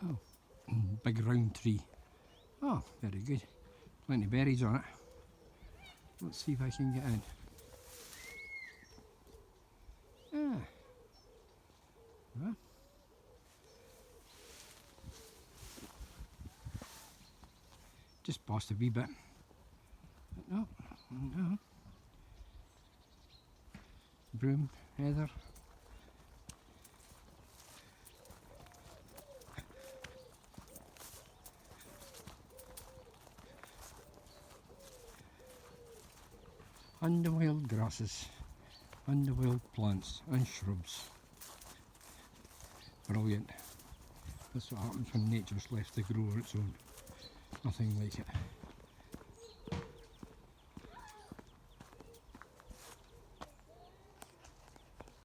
Oh, big round tree. Oh, very good. Plenty of berries on it. Let's see if I can get in. Ah. Well. Just past a wee bit. But no, no. Broom, heather. And the wild grasses, and the wild plants and shrubs. Brilliant. That's what happens when nature's left to grow on its own. Nothing like it.